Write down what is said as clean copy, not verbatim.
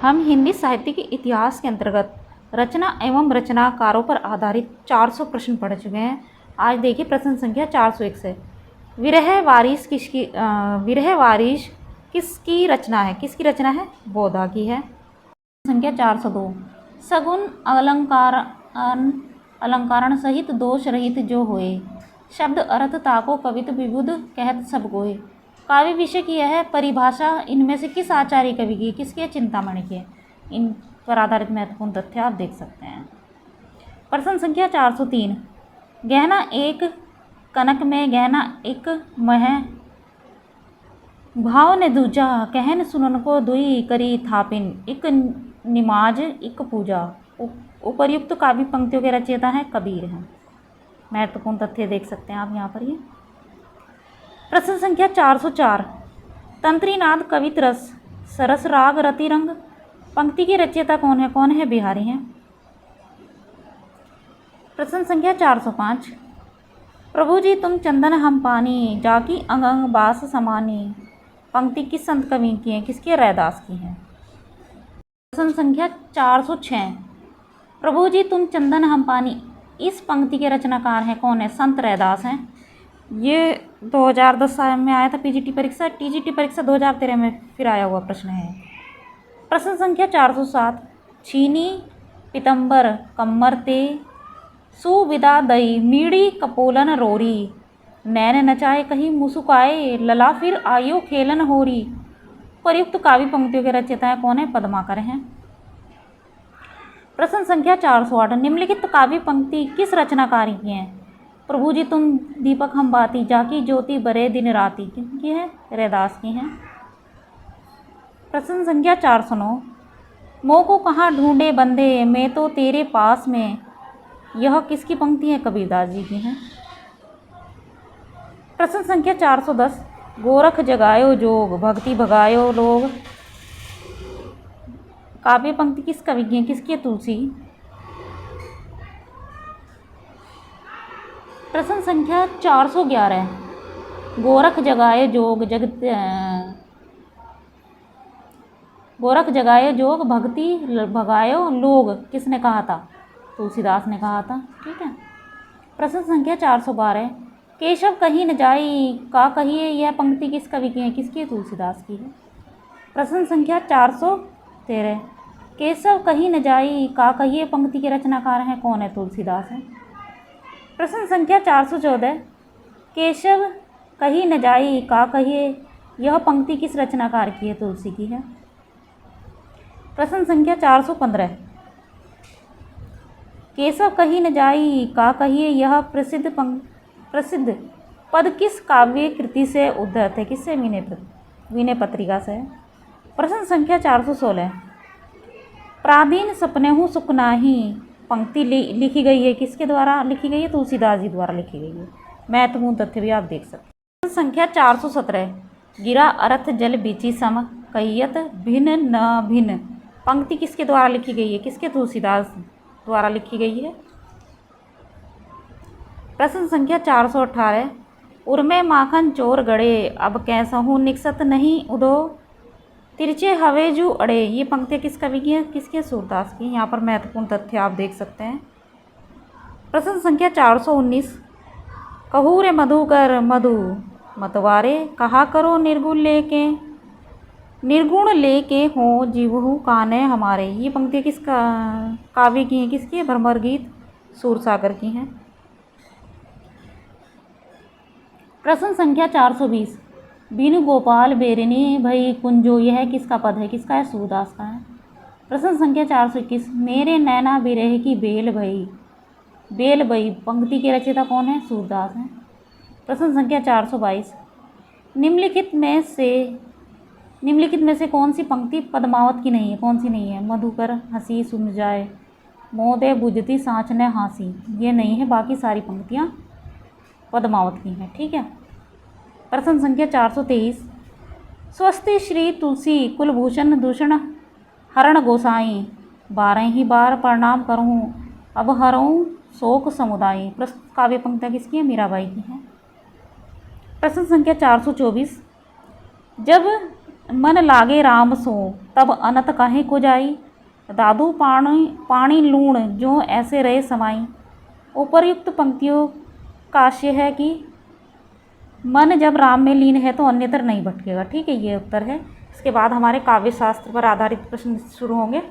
हम हिंदी साहित्य के इतिहास के अंतर्गत रचना एवं रचनाकारों पर आधारित 400 प्रश्न पढ़ चुके हैं। आज देखिए प्रश्न संख्या 401 से। विरह वारिश किसकी रचना है? किसकी रचना है? बोधा की है। संख्या 402। सगुन अलंकारण सहित दोष रहित जो होए, शब्द अर्थ ताको कवित विबुध कहत सब कोय। काव्य विषय की यह परिभाषा इनमें से किस आचार्य कवि की, किसके? चिंतामणि के। इन पर आधारित महत्वपूर्ण तथ्य आप देख सकते हैं। प्रश्न संख्या 403। गहना एक कनक में गहना एक मह, भाव ने दूजा कहन सुनन को दुई करी थापिन, एक निमाज एक पूजा। उपर्युक्त काव्य पंक्तियों के रचयिता हैं कबीर हैं। महत्वपूर्ण तथ्य देख सकते हैं आप यहाँ पर। ये प्रश्न संख्या 404। तंत्रीनाद कवित रस सरस राग रति रंग, पंक्ति के रचयिता कौन है? कौन है? बिहारी हैं। प्रश्न संख्या 405। प्रभु जी तुम चंदन हम पानी, जाकी अंग अंग बास समानी, पंक्ति किस संत कवि की है? किसके? रैदास की है। प्रश्न संख्या 406। प्रभु जी तुम चंदन हम पानी, इस पंक्ति के रचनाकार हैं कौन है? संत रैदास हैं। ये 2010 में आया था पीजीटी परीक्षा, टीजीटी परीक्षा 2013 में फिर आया हुआ प्रश्न है। प्रश्न संख्या 407। छीनी पितंबर कम्मर ते, सुविदा दई मीड़ी कपोलन रोरी, नैन नचाए कहीं मुसुकाए, लला फिर आयो खेलन होरी। प्रयुक्त काव्य पंक्तियों के रचयिता कौन है? पद्माकर हैं। प्रश्न संख्या 408। निम्नलिखित काव्य पंक्ति किस रचनाकारी की है? प्रभु जी तुम दीपक हम बाती, जाकी ज्योति बरे दिन राती, किनकी है? रैदास की हैं। प्रश्न संख्या 409। मोह को कहाँ ढूंढे बंधे, मैं तो तेरे पास में, यह किसकी पंक्ति है? कबीरदास जी की हैं। प्रश्न संख्या 410। गोरख जगायो जोग, भक्ति भगायो लोग, काव्य पंक्ति किस कवि की है? किसकी है? तुलसी। प्रश्न संख्या 411। गोरख जगाए जोग गोरख जगाए जोग भक्ति भगायो लोग, किसने कहा था? तुलसीदास ने कहा था। ठीक है। प्रश्न संख्या 412। केशव कहीं न जाई का कहिए, यह पंक्ति किस कवि की है? किसकी है? तुलसीदास की है। प्रश्न संख्या 413। केशव कहीं न जाई का कहिए, पंक्ति के रचनाकार हैं कौन है? तुलसीदास है। प्रश्न संख्या 414। केशव कहीं न जाई का कहिए, यह पंक्ति किस रचनाकार की है? तुलसी की है। प्रश्न संख्या 415। केशव कहीं न जाई का कहिए, यह प्रसिद्ध पद किस काव्य कृति से उद्धृत है? किससे? विनय पत्रिका से। प्रश्न संख्या 416। प्राधीन सपने हूँ सुख नाही, पंक्ति लिखी गई है किसके द्वारा लिखी गई है? तुलसीदास जी द्वारा लिखी गई है। महत्वपूर्ण तथ्य भी आप देख सकते हैं। प्रश्न संख्या 417। गिरा अर्थ जल बीची सम, कहियत भिन्न न भिन्न, पंक्ति किसके द्वारा लिखी गई है? किसके? तुलसीदास द्वारा लिखी गई है। प्रश्न संख्या 418। उर्मे माखन चोर गड़े, अब कैसा हूँ निकसत नहीं उदो, तिरछे हवे जू अड़े, ये पंक्तियाँ किस कवि की है? किसके? सूरदास की। यहाँ पर महत्वपूर्ण तथ्य आप देख सकते हैं। प्रश्न संख्या 419। कहू रे मधुकर मधु मतवारे, कहा करो निर्गुण लेके हो जीवहु काने हमारे, ये पंक्तियाँ किस काव्य की हैं? किसकी है? भ्रमर गीत सूरसागर की हैं। प्रश्न संख्या 420। बीनु गोपाल बेरिनी भई कुंजो, यह किसका पद है? किसका है? सूरदास का है। प्रश्न संख्या 421। मेरे नैना बिरह की बेल भई, पंक्ति के रचयिता कौन है? सूरदास हैं। प्रश्न संख्या 422। निम्नलिखित में से कौन सी पंक्ति पद्मावत की नहीं है? कौन सी नहीं है? मधुकर हंसी सुन जाए, मोदे बुझती सांच ने हाँसी, ये नहीं है। बाकी सारी पंक्तियाँ पद्मावत की हैं। ठीक है। प्रश्न संख्या 423। स्वस्ति श्री तुलसी कुलभूषण दूषण हरण गोसाई, 12 ही बार प्रणाम करूँ अब हरऊँ शोक समुदायी, प्रस्तुत काव्य पंक्तियाँ किसकी है? मीराबाई की हैं। प्रश्न संख्या 424। जब मन लागे राम सो तब अनत काहे को जाई। दादू पानी पानी लूण जो ऐसे रहे समाई। उपर्युक्त पंक्तियों का आशय है कि मन जब राम में लीन है तो अन्यत्र नहीं भटकेगा। ठीक है, ये उत्तर है। इसके बाद हमारे काव्य शास्त्र पर आधारित प्रश्न शुरू होंगे।